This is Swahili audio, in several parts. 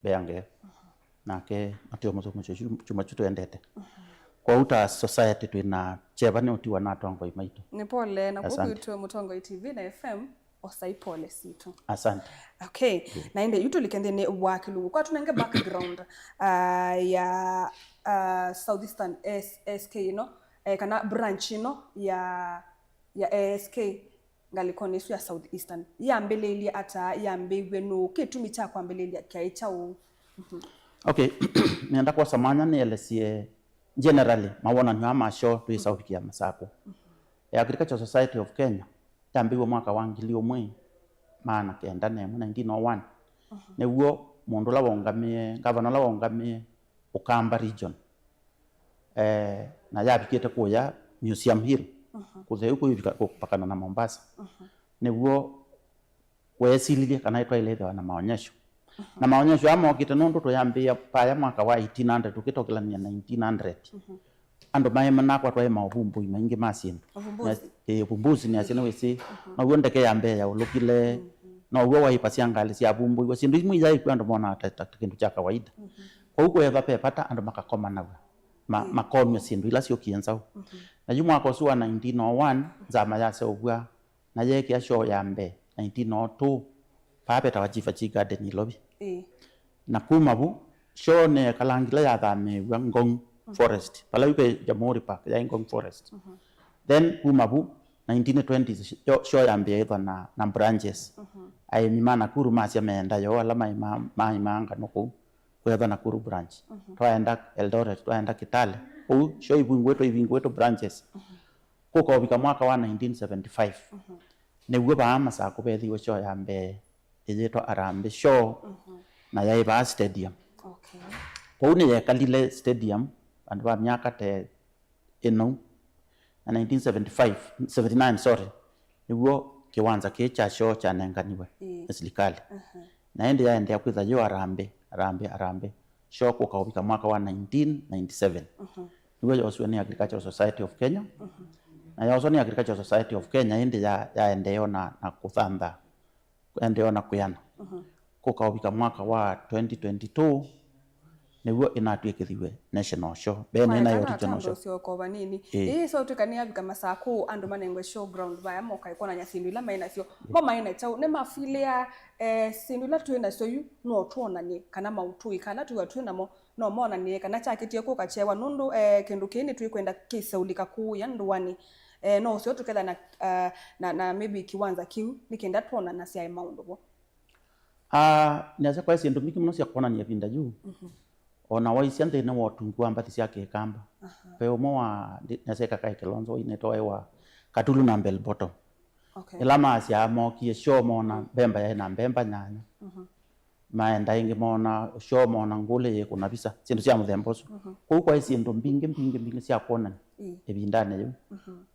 beange nake atio muthumu chuma chutu endete kwa uta society twina chevani utiwa na tongoi maitu ni pole na kukuitwa Mutongoi TV na FM osai pole situ. Asante. Okay. Na inde yuto likende ne wakilu kwa tunenge background ya Southeastern SK kana branch ya ASK ngalikonesu ya Southeastern yambeleli ata yambewe no ketumi cha kwambeleli kya u. Okay. Nienda kwa samanya ni LCA generally mawona ni amasho tu isaufikia masako. Agricultural Society of Kenya tambiwe mwaka wa 1901 neguo mundu la wongamie governor la wongamie Ukamba region na yabikite kuya Museum Hill kutheu kupakana na Mombasa neguo wesililie kana itwa ile na maonyesho na maonyesho amokite nundu tuyambia paya mwaka wa 1800 tukitokilania 1900 ando maema nakwa twa maubumbu maingi masindu ubumbuzi ni asina wese na uondeke yambe ya ulukile na uwe waipasia ngali sia bumbu wa sindu imwe yai kwando mona ata kindu cha kawaida kwa huko eva pepata ando makakoma nawe makomyo sindu ila sio kienza na jumwa kwa suwa 1901 zama yase ubwa na yeke asho yambe 1902 pape tawajifa chi garden ilobi na kumabu shone kalangila ya thame ngong forest pala yuke Jamhuri Park ya Ngong Forest then kumabu 1920s show yambia ito na branches ay mimana kuru masya meenda yo ala maimanga nuku kuya na kuru branch twaenda Eldoret twaenda Kitale show ibingweto branches kuko bika mwaka wa 1975 nebuwe ba amasa kubethiwe show yambe ejetwa Arambe show na yaiba stadium kwa une yakalile stadium and ba miaka te eno na 1979 sorry niwo kiwanza kecha show cha nenganiwe serikali na ende kwitha yo Arambe show ko kaubika mwaka wa 1997 niwo yoswe ni Agricultural Society of Kenya na yoswe ni Agricultural Society of Kenya ende ya endeo na kuthanda endeo na kuyana ko kaubika mwaka wa 2022 nebuo inatwekithiwe national show bene na yo regional show sio ko banini so tukania bika masako ando manengwe show ground baya moka ikona nyasindu ila maina sio mama ina chao ne mafilia sindu la tuena so yu no tuona ni kana mautu ikana tuena mo no mona ni kana chakitie ko kachewa nundu kindu kini tuikwenda kisaulika ku ya nduwani no sio tuketha na maybe kiwanza kiu nikenda tuona na sia amount bo niacha kwa sindu miki muno sia kuona ni yapinda juu ona waisi ante na watungu ambati siake kamba pe omoa naseka kai Kilonzo inetoa wa Katulu na Mbel Bottom elama asia moki show mona bemba ya na bemba nyanya maenda ingi mona show mona ngule ye kuna bisa sindu sia muthemboso kwa isi ndo mbinge sia kuona ebindane yo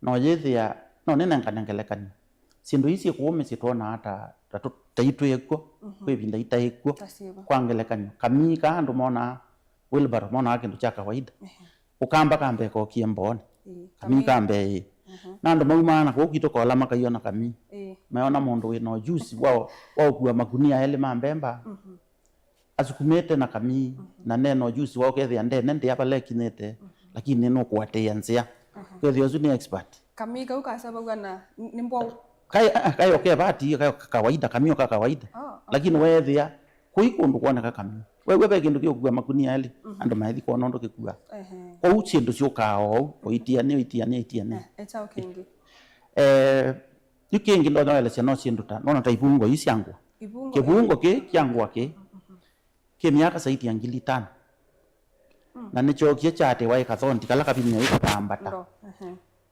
no yethia no nena nkanengelekani sindu isi kuume sitona hata taitweko kwebinda itaiko kwangelekani kamika ndo mona Wilbur mona akindu cha kawaida ukamba kambe ko kiembone kami kambe nando maumana ko kito ko lama kayona kami meona mundu wino juice wao kuwa magunia ele mambemba asukumete na kami na neno juice wao kethe ande nende hapa lekinete lakini no kuatea nzia kethe yozu ni expert kami ka ukasaba na nimbo kai okay bati kai kawaida kami ka kawaida lakini wethia kuikundu kuona kami wewe kindu kyo makunia ele ando maithi ko nondo kikua ko uchindu ciukao oitiane eta okengi yukengi ndo ele seno cinduta nona taibungo isiangwa kibungo ke kyangwa ke miaka saiti ya 5,000 na nicho kie chate wa ikathonti kala kabinya ikapambata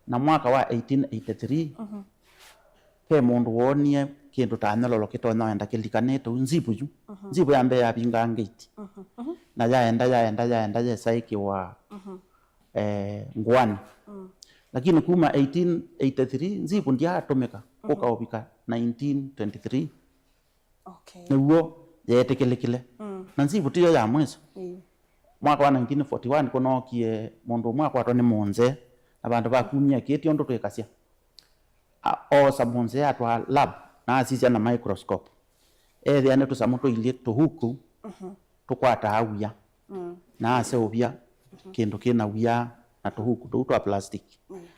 na mwaka wa 1883 pe mundu wonie kindu tanyololo kitona enda kilikanete nzibu yambe ya binga ngiti na yaenda yesaiki wa ngwani lakini kuma 1883 nzibu ndia atomeka kukaobika 1923 newo yetekelekele na nzibu tiyo ya mweso mwaka wa 1941 konokie mundu mwaka watone monze na bandu bakumia kiti ondo twekasia samonze atwa lab na asisi na microscope ene tusamuto ile to huku tukwata awia na ase ubia kindu kina wia na tuhuku twa plastic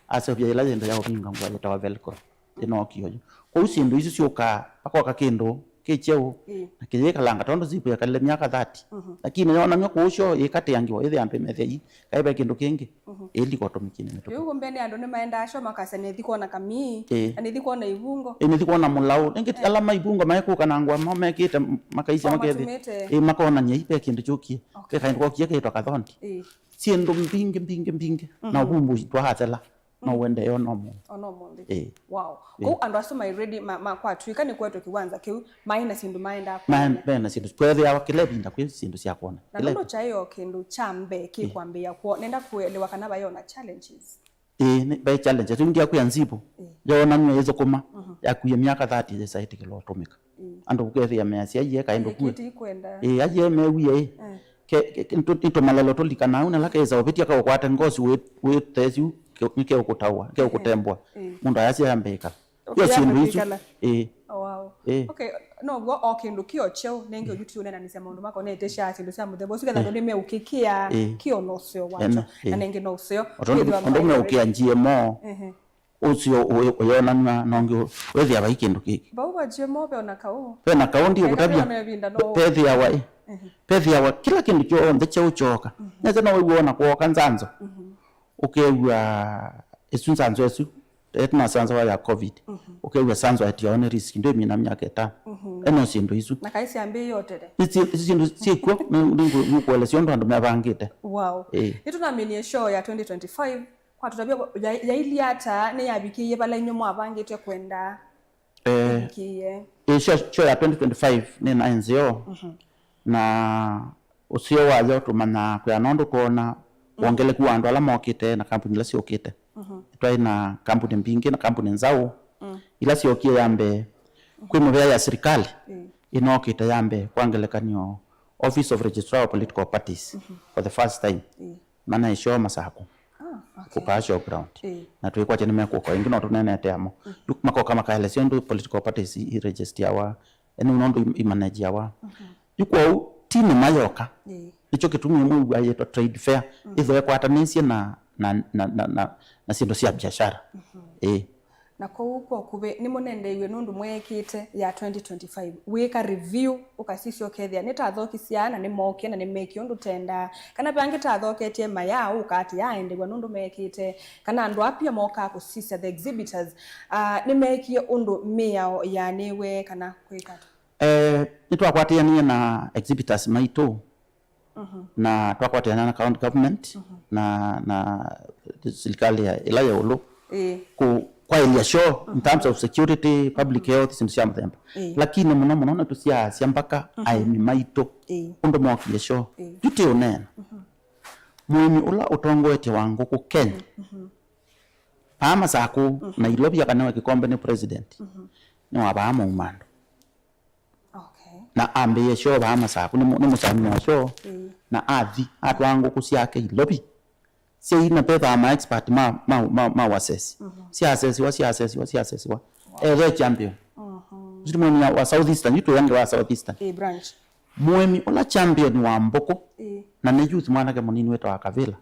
ase ubia ila yenda ya ubinga ngwa yeta velcro ino kiyoyo kwa usindu ici cioka akoka kindu kicheo na kiyeka langa tondo zipu ya kale miaka 30 lakini yona myo kuusho ikati yangiwa ile ampe methei kaiba kindu kingi ili kwa tomikini meto yuko mbene ando ne maenda asho makasa ne thiko na kamii ne thiko na ibungo ne thiko na mulau ngiti alama ibungo maiko kana ngwa mama kite makaisi makethi makona nyeipe kindu chuki ke kaindu kwa kieke to kathondi siendo mbinge na bumbu twahatela no wende yo nomo wow ko ando asoma ready kwa tuika ni kwetu kiwanza kiu maina sindu maenda maina sindu kwethe ya kilebinda kwe sindu cia kuona na ndo chayo kindu chambe kikwambia kwa nenda kuelewa kana bayona challenges by challenges ndia kuya nzipo yona mwe yezo kuma ya kuya miaka 30 ya site kilo tumika ando kwethe ya measia ye kaendo ku aje mewie into malalo tolikana una laka eza obetia ka kwata ngosi we tesu ke ukutawa ke ukutembwa mundu ayasi ambeka yo sindu hizo wow okay no go okindu kio cheo nengi ojuti unena nisema mundu mako netesha sindu cia muthebo sika ndo nime ukikia kio no sio wacho na nengi no sio ndo me ukia GMO usio uyona nongo wethi aba ikindu kiki bauba GMO be onakao ndi ukutabia pethi yawa pethi yawa kila kindu kyo ndeche uchoka neza no uona kwa kanzanzo ukewa esunzanzo esu etna sanzo ya covid ukewa sanzo atione risk ndio mina myaka 5 eno sindu isu na kaisi ambi yote isi sindu sikwo ndingo kuelesio ndo mabangite wow itunaminie show ya 2025 kwa tutabia ya ili hata ne yabikiye bala inyo mwabangite kwenda kiye show ya 2025 ni na NZO na usio waje tumana kwa nondo kuona wongele ku andu ala mokite na kampuni la siokite twai na kampuni mbingi na kampuni nzao ila siokie yambe kwi mubea ya serikali inokite yambe kwangelekanyo Office of Registrar of Political Parties for the first time mana isho masako kupasho ground na tuikwa chene meko kwa ingino tunene temo mako kama ka election do political parties i register yawa eno nondo imanage yawa yuko timu mayoka icho kitumia mungu ayeto trade fair izo kwatanisye na sindu cia biashara na kwa uko kube ni munende iwe nundu mwekite ya 2025 weka review ukasisio kethia nitathokisiana ni moke na ni meki undu tenda kana bangi tathoketie maya ukati yaendegwa nundu mekite kana andu apia moka kusisia the exhibitors ni meki undu miao ya niwe kana kwikata nitwakwatiania na exhibitors maito na twakwatiana na county government na serikali ya Elaya Olo kwa ile show in terms of security public health simsiam them lakini muno na tusia siambaka aimi maito undo mwa show yuti onena muimi ula utongoete wangu ku Kenya pama saku na ilobia kana kikombe ni president ni wabama umando na ambe show bama saku ni musami wa show na athi atwangu kusiake ilobi sei na pepa ma expert ma wasesi si assess wa the champion zimoni wa Southeastern yuto yange wa Southeastern branch muemi ola champion wa mboko na ne youth mwana ke munini wetu akavila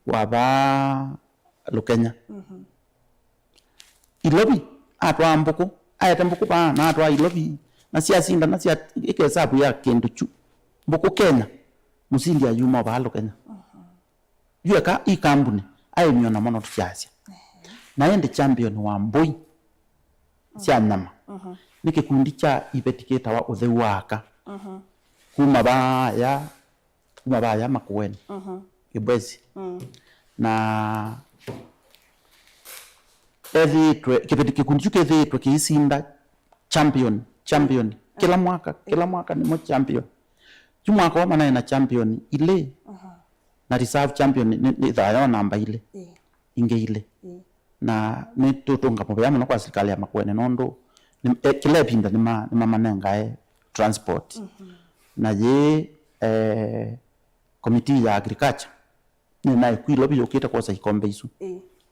wa ba Lukenya ilobi atwa mboko ayata mboko ba na atwa ilobi na siasinda na sia ikesabu ya kenduchu mboko Kenya musindi ya yuma ba Lukenya yueka i kambuni ayemiona mono tukiasia na yende champion wa mboi cia nama nikikundi cha ibetiketa wa utheu waka kuma baya makueni ibwezi na kikundi chukethitwe kiisinda champion kila mwaka ni mo champion jumwaka wa mana na champion ile na reserve champion ni thayo namba ile inge ile na ni tutunga mubya muno kwa serikali ya makwene nondo kile pinda ni manenga transport na ye committee ya agriculture ni na kwilo biyo kita kwa sa ikombe isu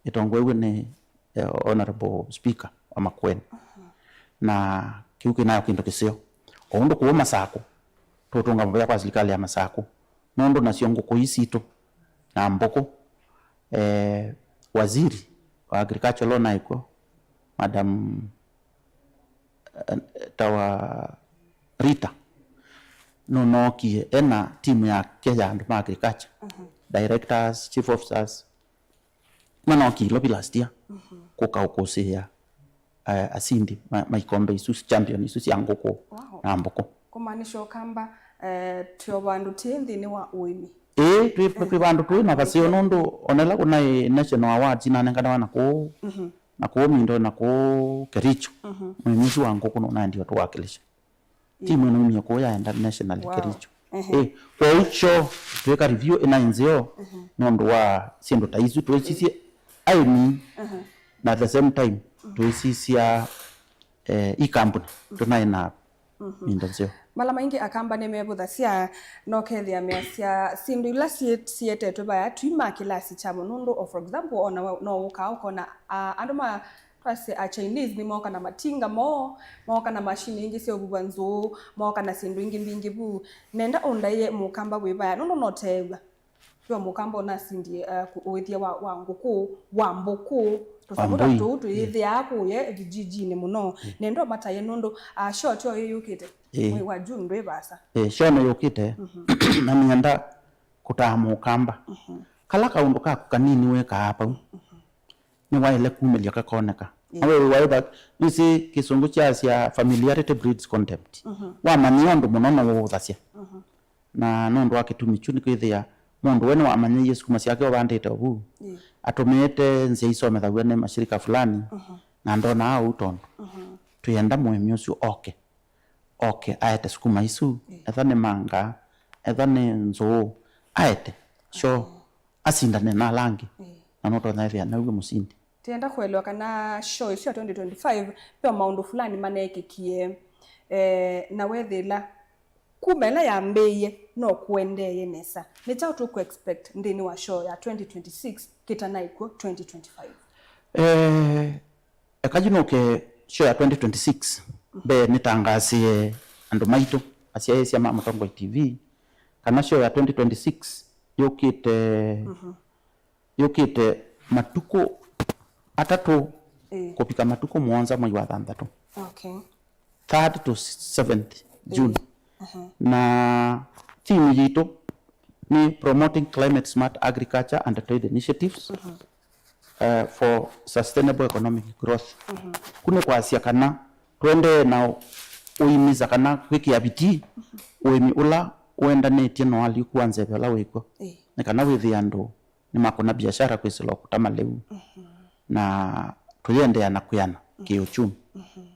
itongwewe ni honorable speaker wa makwene na kiuke nayo kinto kisio ondo kuoma sako tutunga mbaya kwa serikali ya Masaku nondo nacio nguku isitu na mboko waziri wa agriculture lo naiko Madam tawa Rita nonokie ena timu ya Kenya and agriculture directors, chief officers manoki lobi last year kukaukosia asindi maikombe isu champion isu ya ngoko na mboko kumaanisha kamba tio bandu tindi ni wa uimi twi bandu twi na basio nondo onela kuna national awards na nengana na ko na ko mindo na ko Kericho mwimizi wa ngoko na ndio tuwakilisha timu ino mimi ko ya international Kericho kwa hicho tuweka review ina nzio nondo wa sindo taizu tuwechisi aimi na at the same time tuisisia company tunaina mindonzio mala maingi akamba nemebutha cia nokethia meacia sindu ila sietetwe baya twima kilasi chamo nundu for example ona no ukona anduma twase a Chinese ni moka na matinga moka na machine ingi cia ububanzu moka na sindu ingi mbingi bu nenda ondaye mukamba wibaya nundu notega twa mukamba ona sindi kuithia wa nguku wa mboku tusabuda tu ithia kuye vijijini muno nendo mataye nundu short yo yukite mwe wa June ndo ibasa shono yukite na mienda kutamu kamba kala kaundu ka kanini weka hapa ni waile kumelia kakoneka awe waida isi kisungu cha sia familiarity breeds contempt wa maniondo munono wo thacia na nondo akitumichuni kwithia mundu wene wa amanye Yesu kumasi yake obandite obu atumete nzi isomeza wene mashirika fulani na ndona au utondo tuyenda muhimi ucio okay aete sukuma isu ethane manga ethane nzo aete asindane na langi na noto na na uwe musindi tienda kuelewa kana show sio 2025 pia maundu fulani manekikie na wethela kumela ya mbeye no kuendeye nesa ni chao tu ku expect ndini wa show ya 2026 kitanaiko 2025 akajinoke show ya 2026 be nitangazie andu maitu asia cia Matongo TV kana show ya 2026 yukite matuko atatu kupika matuko mwanza mwezi wa 3 3rd to 7th June na theme yito ni promoting climate smart agriculture and trade initiatives for sustainable economic growth kune kwasia kana twende na uimiza kana kwiki abiti uimi ula uenda netie no ali kuanze bela wiko ne kana withi andu ni makona biashara kwisilo kutama leu na tuyende na kuyana kiuchumi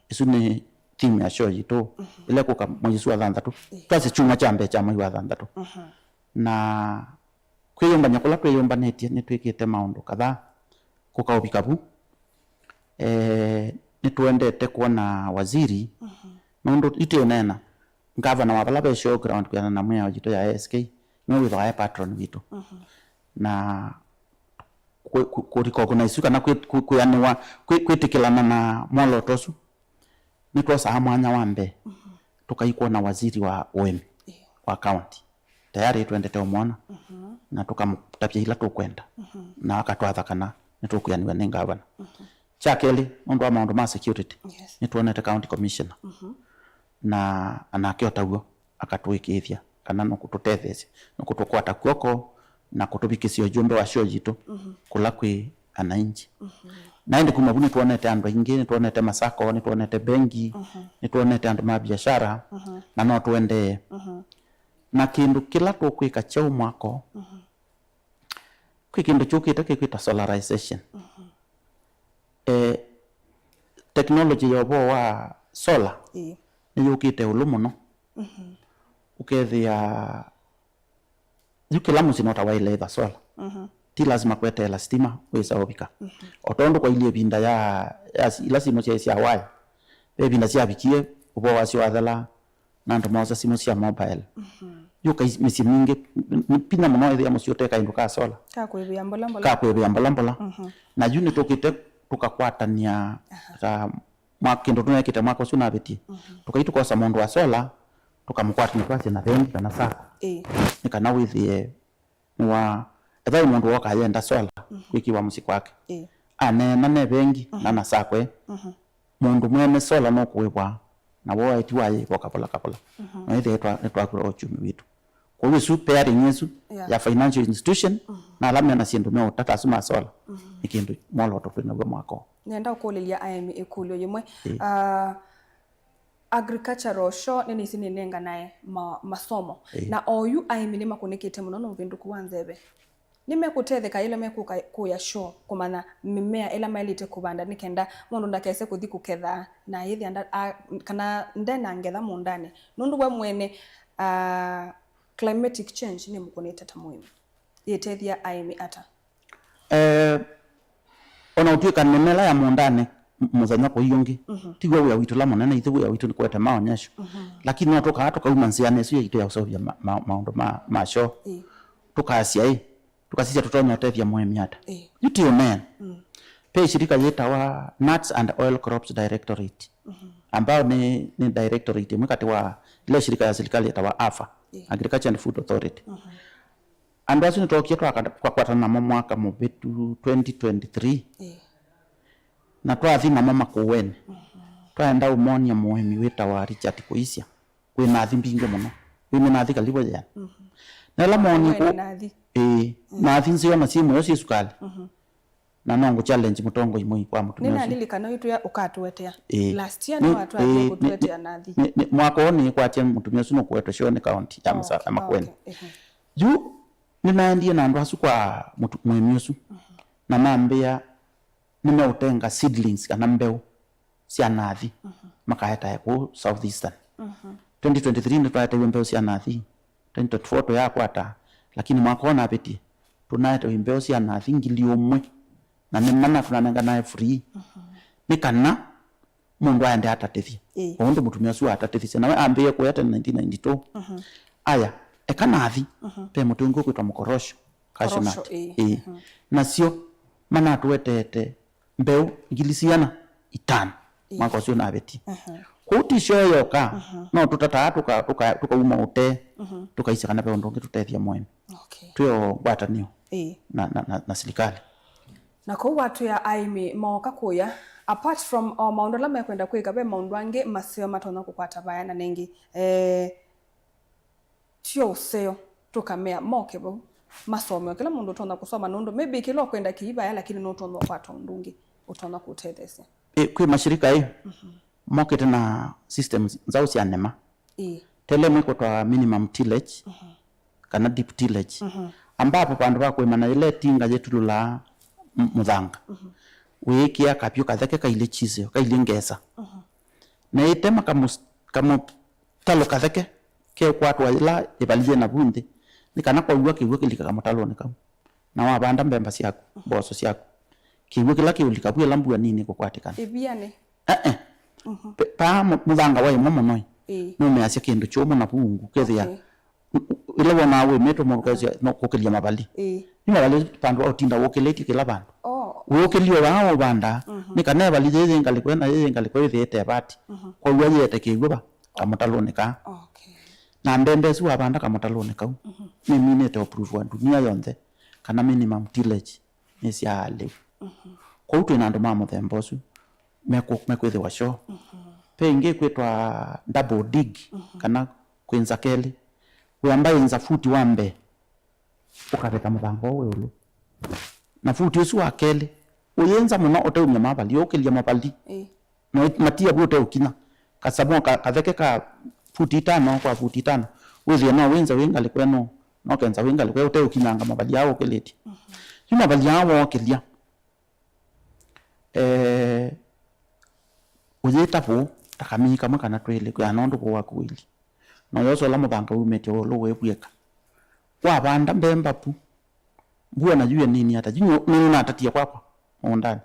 isu ni theme ya show yito ile kuka mwezi wa 3 twase chuma chambe cha mwezi wa 3 na kwiyomba nyakula kwiyomba netie nitwikite maundu kadha kukaubikabu nitwendete kuona waziri nondo ite nena governor wa Balaba show ground kwa na mwe yito ya SK no with our patron wito na ku recognize kana kuyanwa kwitikilana na molo tosu nitwasa amanya wambe tukaikuwa na waziri wa OM wa county tayari twendete umona na tukamtapia ila tukwenda na akatwatha kana nitukuyaniwa ni governor chakeli ndo maundu ma security nitwonete county commissioner na anakiota guo akatwikithia kana no kututethesia no kutukwata kuoko na kutubikisio jumbe wa show jito kula kwi anainji na ndi kumabuni tuonete andu ingine tuonete masako ni tuonete bengi ni tuonete andu ma biashara na no tuende na kindu kila tukwika chau mwako kwikindu chukite kikwita solarization technology yobo wa solar ni yukite ulumu no ukethia yukila musino waile tha solar ti lazima kwetela stima wisa obika otondo kwa ile binda ya ila simo cia waya be binda cia bikie ubo wasi wathala na ndo moza simo cia mobile yuka misi mingi pina muno ethia musio teka induka solar ka kwebia mbolambola na juni tokite tukakwatania ta makindo tunekite mwako suna betie tukaitu kwa samondo wa solar tukamukwata nitwache na bengi kana sako nikana withie wa ethai mundu woka yenda sola wikiwa musiko wake anena ne bengi na sako mundu mwene sola no kuwebwa na wo etiwaye bokapola kapola na ithe etwa uchumi witu kwa hiyo su pairing yesu ya financial institution na lamya na sindu no tata suma sola ikindu molo to kwina bwa mwako nenda ukulilia IME ekulyo yimwe agricultural show nini sini nenga nae masomo na oyu IME ni makunikite muno no vindu kuwanzebe nimekutetheka ile mekuka kuya show kumana mimea ila mailite kubanda nikenda mundu ndakese kuthi kuketha na yithi anda kana ndena ngetha mundane nundu we mwene climatic change ni mukunite ta muhimu yetethia IME ata ona utuika nemela ya mundane muzanya ko yongi tigwa we witu la monene ithu we witu ni kwete maonyesho lakini no toka uma nsiane su yitu ya usovya maondo ma show tukasia tukasija tutonya tethia muhimi ata yuti men pe shirika yeta wa Nuts and Oil Crops Directorate ambao ni directorate mwakati wa ile shirika ya serikali yeta wa AFA Agriculture and Food Authority ando asini tokia kwa kwatana na mwaka mubitu 2023 na twathi na mama kuwene twaenda umonia muhimi weta wa Richard Kuisia kwi nathi mbingo muno kwi nathi kalibo ya na la moni ko nathi nzio na simu yosi sukali na nongo challenge mutongo imwe kwa mtu nina nilikana yitu ya ukatuetea last year ni watu ati kutuetea nathi mwako ni kwa tia mtumia suno kuetwa Shone County ya Masaka makwene juu ninaendie na ndo asu kwa mtu mwemiosu na nambia nimeutenga seedlings kana mbeu cia nathi makaheta yako southeastern 2023 ndo twaete mbeu cia nathi 2024 to yakwata lakini mwakona apeti tunaete mbeu cia nathi ngili umwe na nemana tunananga nae free nikana mundu aende atatethia ondo mutumia su atatethia nawe ambie ko yata 1992 aya ekanathi pe mutungu kwitwa mukorosho cashewnut nasio mana tuwetete mbeu ngilisiana itano mwako sio na beti kuti shoyoka no tutata tuka uma ute tukaisa kana pe ondonge tutethia mwene tuyo gwatanio na serikali na ko watu ya IME moka kuya apart from maundu la mekwenda kwika be maundu ange masio matona kukwata bayana nengi tio useo tukamea moke bo masomo kila mundu tona kusoma nundu maybe kilo kwenda kiiba lakini no tona kwata ndungi utona kutethesa kwi mashirika moke tena systems zao cia nema tele mwiko twa minimum tillage kana deep tillage ambapo pandu bakwimana ile tinga yetu la muthanga wikia kapyo katheke kaile chize kaile ngesa na itema kama talo katheke ke kwatwa ila ibalie na bunde nikana kwa uwa kiwe kilika kama talo nika na wabanda mbemba siako boso siako kiwe kila kiulika bwe lambu nini ko kwatikana ibiane pa muthanga wa imo monoi no me asia kindu chomo na bungu kethia ile wana we meto mo kazi no kokelia mabali ni mabali pandu otinda wokeleti kila bandu wokelio wao banda nikana bali yeye ngalikwena yeye ngalikwe thete bati kwa uwa yete kiwe kama talo nika na ndende su abanda kama talo nika mimi ne to approve wa dunia yonde kana minimum tillage ni sia ale kwa utu na ndo mamo thembosu mekwethe wa show penge kwetwa double dig kana kwenza kele uyambaye nza futi wambe ukabeka mubango weulu na futi usu akele uyenza muno oteumya mabali yokelia mabali no matia bwote ukina kasabo katheke ka futi 5 kwa futi 5 uzi na wenza wenga likweno no kenza wenga likwe ote ukinanga mabali yao keleti yuma mabali yao okelia uyetapo takamika makana twele kwa nondo kwa kwili no yoso la mabanga umete lo webuyeka kwa banda mbemba pu bua na jua nini hata jinyo nini na tatia kwapa ondani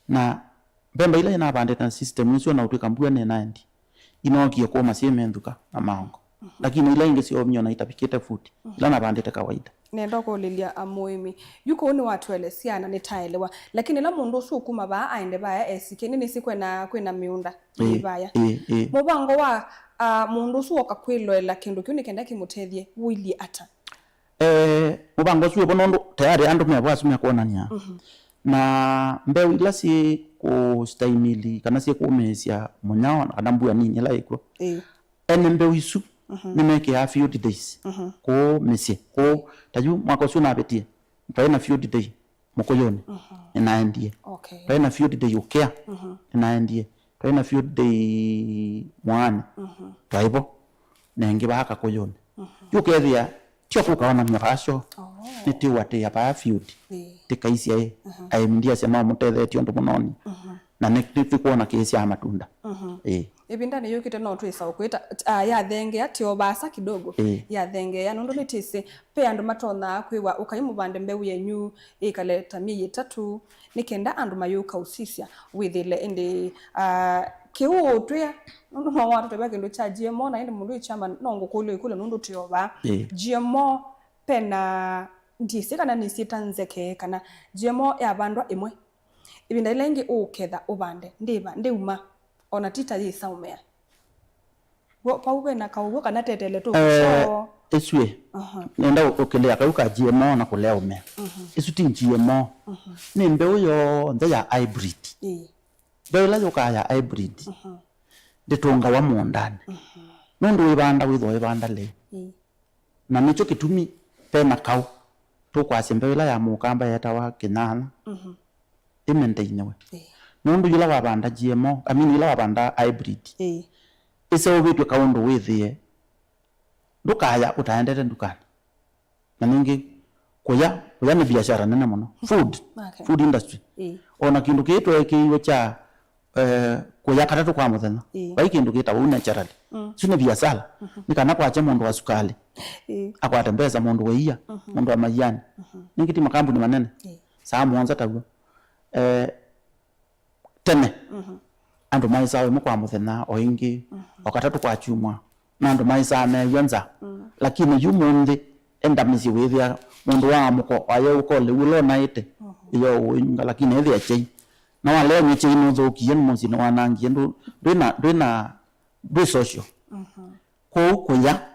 na mbemba ile ina bande na system nisio na utweka mbua ne 90 inokia kwa masieme nduka na mango lakini ila ingi sio mio na itapikite futi ila na bandite kawaida nenda ko lilia amoimi yuko ni watu elesiana nitaelewa lakini la mundu sukuma ba aende ba esike nini sikwena kwena miunda ibaya mubango wa mundu suoka kwilwela kindu kyuni kenda kimutethie wili ata mubango suo bonondo tayari andu mebwasumia kuonania na mbeu ila si kustahimili kana si kuumesia munyao kana mbua nini ila iko ene mbeu isu nimeke a few days ko mesie ko taju mwako sio na betie paina few days mokoyoni inaendie paina few days ukea inaendie paina few days mwana taibo nenge baka koyoni yukethia tio kukaona mnyafasho nitiwate ya pa few tikaisia aimndia sema muthethe tio ndo munoni na nekiti kuona kesi ya matunda ibinda ni yukite no twisa ukwita ya thenge ati obasa kidogo ya thenge ya nundu nitise pe andu matona kwiwa ukaimu bande mbeu yenyu ikaleta miyi 3 nikenda andu mayuka usisia withile indi kiu twa nundu no watu tebake ndo cha GMO na indi mundu ichamba nongo kule nundu tioba GMO pena ndise kana nisita nzeke kana GMO ya bandwa imwe ibinda ilengi uketha ubande ndiuma ona tita yisa umea pauwe na kauwe kana tetele tu so eswe nenda okelea kauka GMO na kulea umea isuti GMO ni mbeu yo nda ya hybrid mbeu yoka ya hybrid nditunga wa mondani nundu ibanda witho ibanda le na nicho kitumi pena kau tukwase mbeu ya mukamba yetawa kinana imende inewe nundu yula wabanda GMO yula wabanda hybrid ise ubitwe kaundu withie ndukaya utaendete ndukana na ningi kuya ni biashara nene muno food industry ona kindu kitwe kiyo cha kuya katatu kwa muthenya bai kindu kita una naturally sine biashara nikana kwache mundu wa sukali akwate mbeza mundu wa iya mundu wa mayani ningiti makambuni manene saa muanza tawo tene andu maisawe mukwa muthenya oingi okatatu kwa chumwa na andu maisame yenza lakini yumundi endamisi withia mundu wa muko ayo uko lewulo naite iyo winga lakini ethia chei na wale nyeche inozo kiyen musi no wanangi ndu ndina social ko ya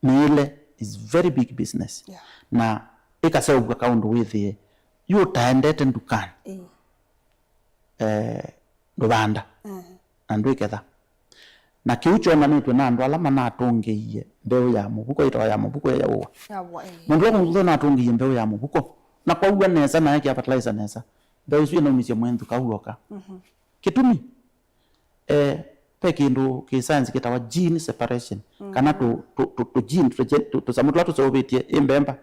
mile is very big business na ikasau kwa kaundu withie yu taendete ndukani ndubanda andu iketha na kiucho na mitwe na andu alama na atungiie mbeu ya mubuko ito ya mubuko ya uwa mundu wa mundu na atungiie mbeu ya mubuko na kwa uwa nesa na yake fertilizer nesa mbeu sio na umisye mwendu kauoka kitumi pe kindu ki science kitawa gene separation kana to gene to samutla to sobetie imbemba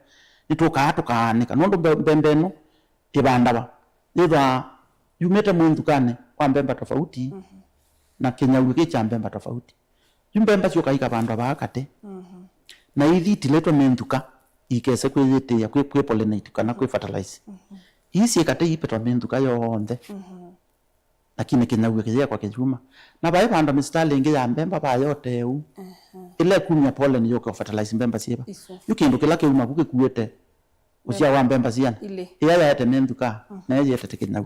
nituka tukaanika nundu mbembeno ibandaba ithwa yumete mwendu kane kwa mbemba tofauti na Kenya wiki cha mbemba tofauti yumbemba sio kaika bandu abakate na ithi tiletwa menduka ikese kwithite ya kwe pollinate kana kwe fertilize isi ikate ipetwa menduka yonthe lakini Kenya wiki ya kwa kijuma na bae bandu mistari ingi ya mbemba ba yote u ile kumya pollen yoka fertilize mbemba siba yukindu kila ke umabuke kuete usia wa mbemba siana iya yete menduka na yete Kenya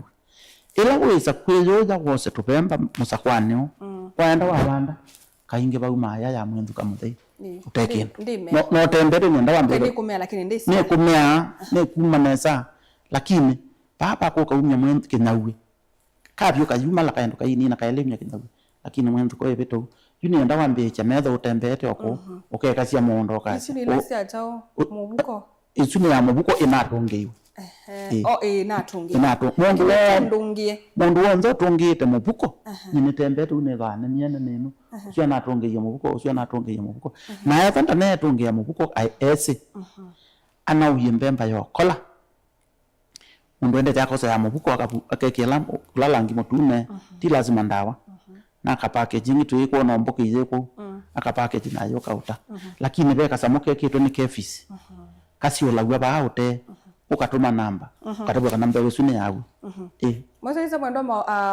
ila wisa kweyoja wose tupemba musakwanyo kwaenda wabanda kainge bauma ya mwendu kamuthei uteke no tembere nyenda wambere ni kumea lakini ndisi ni kumea ni kumanesa lakini papa ko kaumya mwendu kinyawe kabyo kayuma la kaendo kaini na kaelemya kinyawe lakini mwendu ko yebeto yuni nyenda wambe cha metho utembete oko okeka cia mondo kasi ni lasi atao mubuko isuni ya mubuko inatongeiwe natungie mundu wonzo tungite mubuko nimitembete unethane miene nenu sio natungie mubuko na yatanda ne tungia mubuko ese ana uyembemba yokola mundu ende yako ya mubuko akekela kulalangi mutune ti lazima ndawa na kapackaging tu iko na mboka yeko akapackage nayo kauta lakini beka samuke kitu ni kefisi kasio lagwa baote ukatuma namba katabuka namba wesune yawe mwese mwendo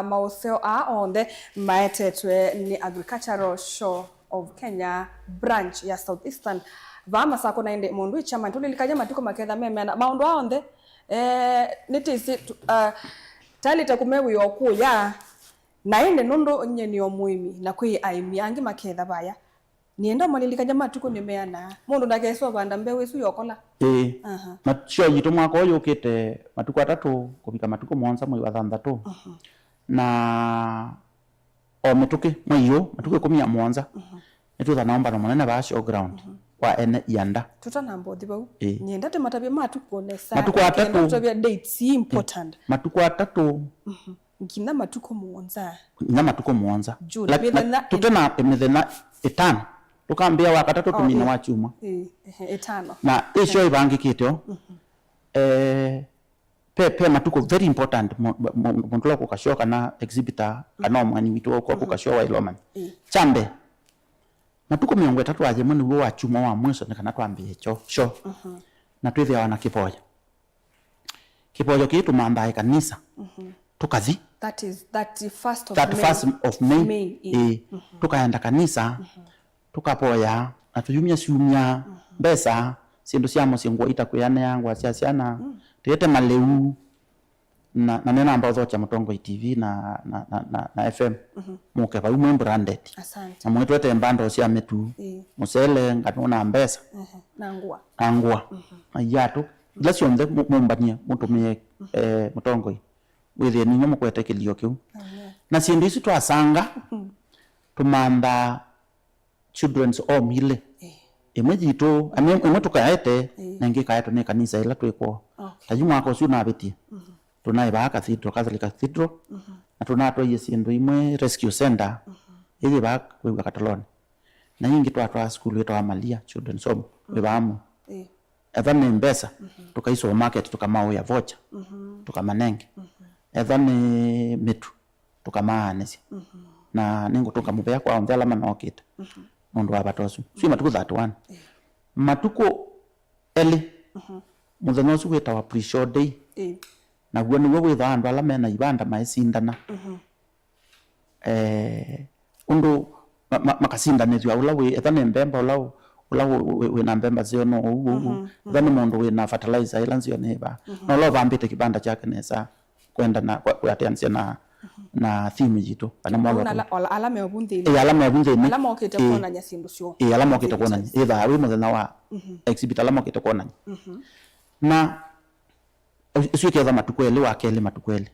mauseo onde maetetwe ni agricultural show of Kenya branch ya Southeastern vama sako na inde mundu chama tulilikanya matuko maketha memena maundu aonde nitisi talita kumewi okuya na inde nondo nyeni omuimi na kwi aimi angi maketha baya nienda malilikanya matuko nimeana mundu ndageswa banda mbewe su yokola macho yitu mwako yukite matuko 3 kubika matuko 7 mwezi wa 6 na o mituki mwiyo matuko 17 nitutha naomba no munene ba showground kwa ene yanda tutanambo thibau nienda te matabia matuko nesa matuko 3 matabia dates important matuko 3 ngina matuko 7 ngina matuko 7 lakini tutena emethena 5 tukambia wakatatu tumina wa chuma 5 na isho ibangikityo pe matuko very important mundu ko kashoka na exhibitor kana omwani witu ko kashoka wa Iloman chambe matuko 3 aje muni wo wa chuma wa mwisho kana twambie sho na twithia wana kipoja kitu manda kanisa tukathi that is 31st of May tukaenda kanisa tukapoya na tuyumia siumia mbesa sindu cia musingwa itakuyane yangu cia ciana tuyete maleu na nena ambazo cha Mutongo TV na FM muke ba umwe branded asante na mwetu ete mbando cia metu musele ngatona mbesa nangwa ayatu lasio nde mumbania mutumie Mutongo withe ninyo mukwete kilio kiu na sindu ici twasanga tumanda children's home ile imwe jitu imwe tukaete na ngi kaeto ne kanisa ila twiko tajuma ko suna betie tunai ba cathedral Catholic cathedral na tunato yesindu imwe rescue center ile ba kwa Kataloni na yingi twatwa school yetu wa Malia children's home we bamu evane mbesa tukaiso market tukamao ya vocha tukamanenge evane mitu tukamaanesi na ningo tukamubea kwa ondela manokita mundu wa batosu sio matuko 31 matuko ele muthenya ucio witawa pre-show day na guo niwe witha andu ala mena ibanda maisindana undu makasindanithwa ula we ethane mbemba ula we na mbemba zio no thani mundu we na fertilizer ila nzio neba no lo vambite kibanda chake nesa kwenda na kuatensia na theme jitu kana mwalo alama obunthi alama obunthi ni alama okite kuona nyasindu cio alama okite kuona either we muthenya wa exhibit alama okite kuona na ucio ketha matuko ele wa kele matuko ele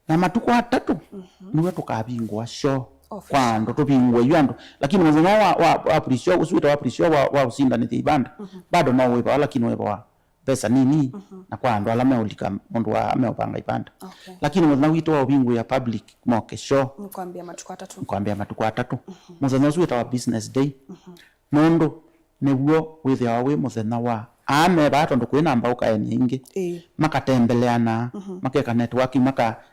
na matuko 3 niwe tukabingwa sho kwa ndo tubingwa yandu lakini muthenya wa pre-show usuita wa pre-show wa usinda ni ibanda bado no wepa lakini wepa pesa nini na kwa ndo alama ulika mundu wa ameopanga ibanda lakini muthenya witu wa ubingu ya public moke show mkwambia matuko 3 muthenya usuita wa business day mundu neguo withia wa we muthenya wa ame bato ndo kwina mbauka eni ingi makatembeleana makeka networking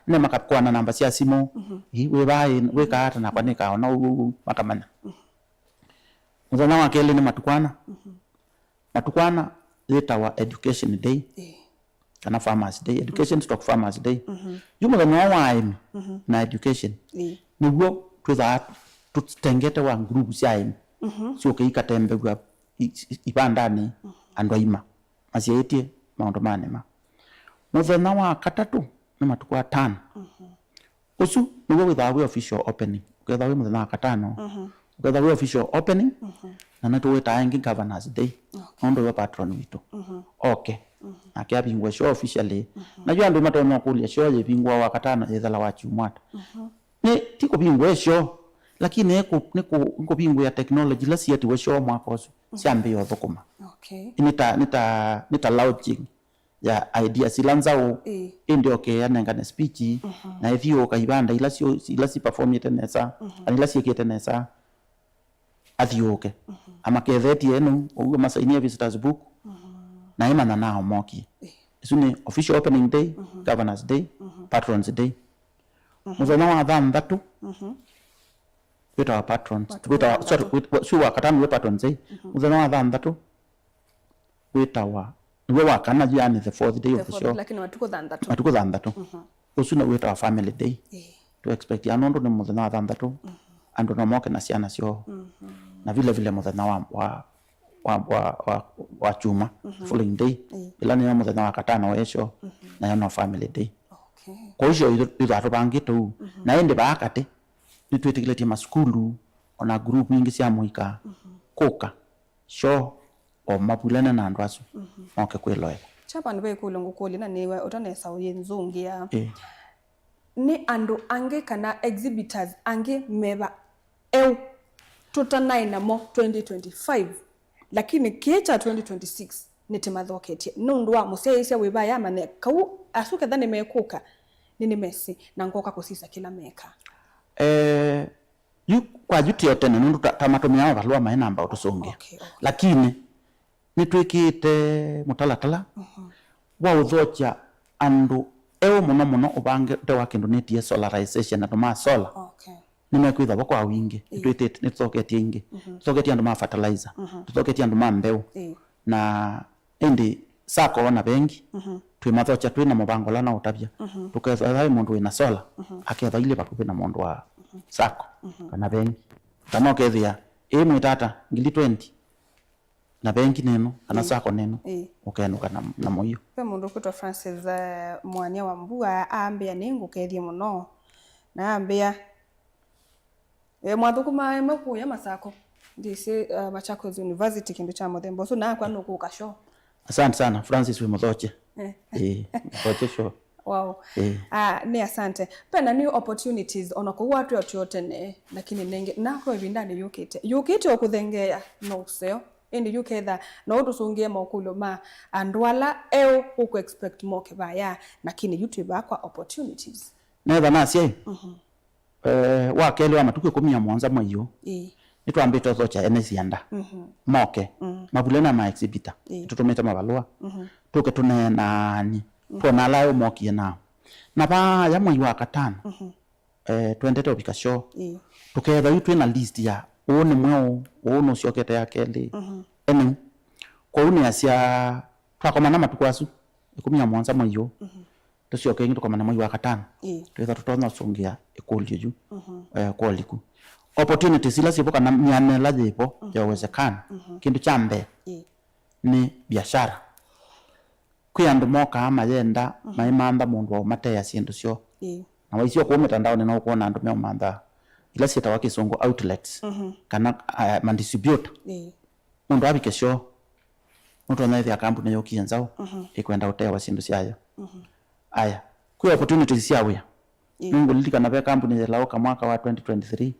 makakwana namba cia simu we bai we kaata na kwanika ona makamana muthenya wa kele ni matukwana later wa education day kana farmers day education stock farmers day muthenya wa aimi na education niguo twitha tutengete wa group cia aimi sio keikatembe gwa ibandani andu aima masietie maundu manema muthenya wa 3 ni matuko 5 usu niwe witha we official opening uketha we muthenya wa 5 uketha we official opening na natu we taangi governors day ndo we patron witu okay akiabingwa show officially najua ndo matono kulia show yebingwa wa 5 yethala wa chumata ni tiko bingwa show lakini niko bingwa ya technology la siati we show mwakoso siambio thukuma nita launching ya idea silanzao ndio ke anengane speech na ethio kaibanda ila si perform yetenesa ila si yetenesa athioke ama ketheti enu ugo masainia visitors book na imana nao moki isuni official opening day governors day patrons day muthenya wa 3 with our patrons with our katano we patrons day muthenya wa 3 with our we wakana yani the 4th day of the show lakini matuko 3 usuna with our family day to expect ya nondo ni muthenya wa 3 andu no moke na ciana cio na vile muthenya wa chuma following day ila ni muthenya wa katano wecio na no family day kwa hiyo ithu bangite u na ende baakate ni twitigiletie masukulu ona group nyingi cia muika kuka sho o mapulana na andu acu moke kwiloe chapa ndibe kulungu kuli na niwe utanesa uyenzungia ni andu ange kana exhibitors ange meba eu tutanaina mo 2025 lakini kiecha 2026 nitimathoketie nundu wa museisha wibaya mane kau asuke thani mekuka nini mesi na ngoka kusisa kila meka yu kwa juti yote nundu tamatumia wa balua maina amba utusongia lakini nitwikite mutalatala wa uthocha andu ewo muno ubange te wa kindu netie solarization na tuma solar nimekwitha bako awingi twitite nithoketie ingi tuthoketie andu ma fertilizer tuthoketie andu ma mbeu na endi sako wana bengi twimathocha twina mubango lana utabia tuketha mundu wina solar aketha ile bakupe na mundu wa sako kana bengi kama ukethia mwitata 2020 na bengi neno ana sako neno ukenuka na moyo pe mundu kutwa Francis mwania wa mbua aambia ningu kethie muno na aambia mwathukuma makuya masako ndisi Machakos University kindu cha muthembo so na kwa nuku kasho asante sana Francis we muthoche muthoche sho wow ni asante pena new opportunities onako watu yote ne lakini nenge nako ibindani yukite okuthengea no seo indi yuketha no utusungie makulo ma andwala eu uko expect moke baya lakini YouTube akwa opportunities netha nasie wakele wa matuko 10 mwanza mwayo nitwambite thocha enesianda moke mabulena ma exhibitor tutumete mabalua tuke tunenani tuna layo mokie nao na ba ya mwayo wa katano twendete obika show tuketha yitu na list ya one mweo ono ciokete ya kende ene kwa une asia twakomana matuko asu 10 mwanza mwayo tucioke ngi tukomana mwayo wa katano twetha tutona sungia ekolio ju kwa liku opportunities ila sipo kana miane la jipo yawezekana kindu cha mbe ni biashara kwiandu moka ama yenda maimanda mundu wa mateya sindu cio na waisio kwa mitandao ni no kuona andu meomanda ila sieta wa kisungu outlets kana man distribute mundu abike cio mundu anaithia kampuni yo kienzao ikwenda utewa sindu ciayo aya kwi opportunities cia wia Mungu lilikana be kampuni ya lauka mwaka wa 2023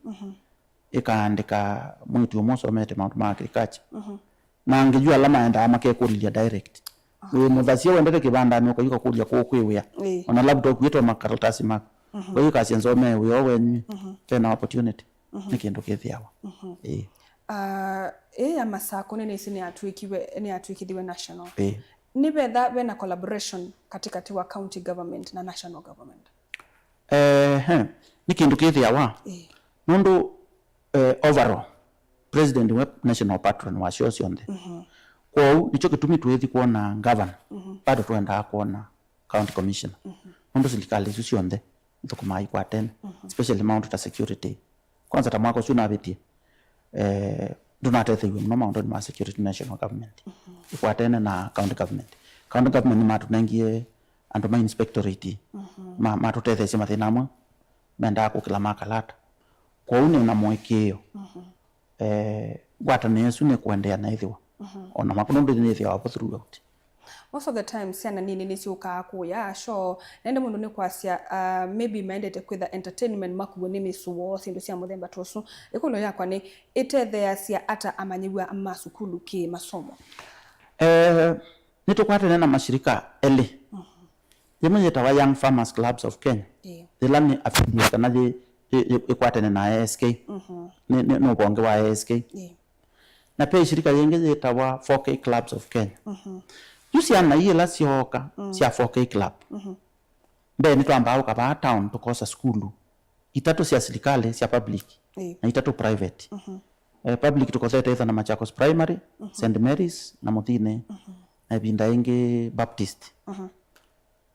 ikaandika mwitu umosomete Mount ma agriculture na angejua alama enda amake kulilia direct we mudhasia wendete kibanda ni ukayuka kulia kwa kwewea ona laptop yetu makaratasi maka kwa hiyo kasi nzome we owenyi tena opportunity nikindu kithiawa ya masako nene isi ni atwikiwe national ni betha bena collaboration katikati wa county government na national government nikindu kithiawa nundu overall president wa national patron wa cio cionthe kwao nicho kitumi twethi kuona governor bado twenda kuona county commissioner nundu serikali icio cionthe thukumai kwa tene especially mount ta security kwanza ta mwako cio nabitie ndunatethiwe muno maundu ma security national government kwa tene na county government ni matunengie andu ma inspectorate matutethecie mathina amwe menda kukila makalata kwa une na mwekeo gwata nesu ne kuendea na ithiwa ona makundu ni ithiwa hapo throughout most of the time siana nini nisiuka kuya sho nende mundu ni kwasia maybe mindete kwitha entertainment makugo ni misuo sindu cia muthemba tosu ikulo yakwa ni itethea cia ata amanyigwa amasukulu ki masomo nitukwatene na mashirika eli yemwe yetawa Young Farmers Clubs of Kenya thilani affiliate na the ikwatene na ASK ni ubonge wa ASK na pia shirika yenge yetawa 4K Clubs of Kenya yusiana yela sioka cia 4K Club mbe ni twamba au kaba town tukosa skulu itatu cia serikali cia public na itatu private public tukothete itha na Machakos Primary St Mary's na Muthine na binda ingi Baptist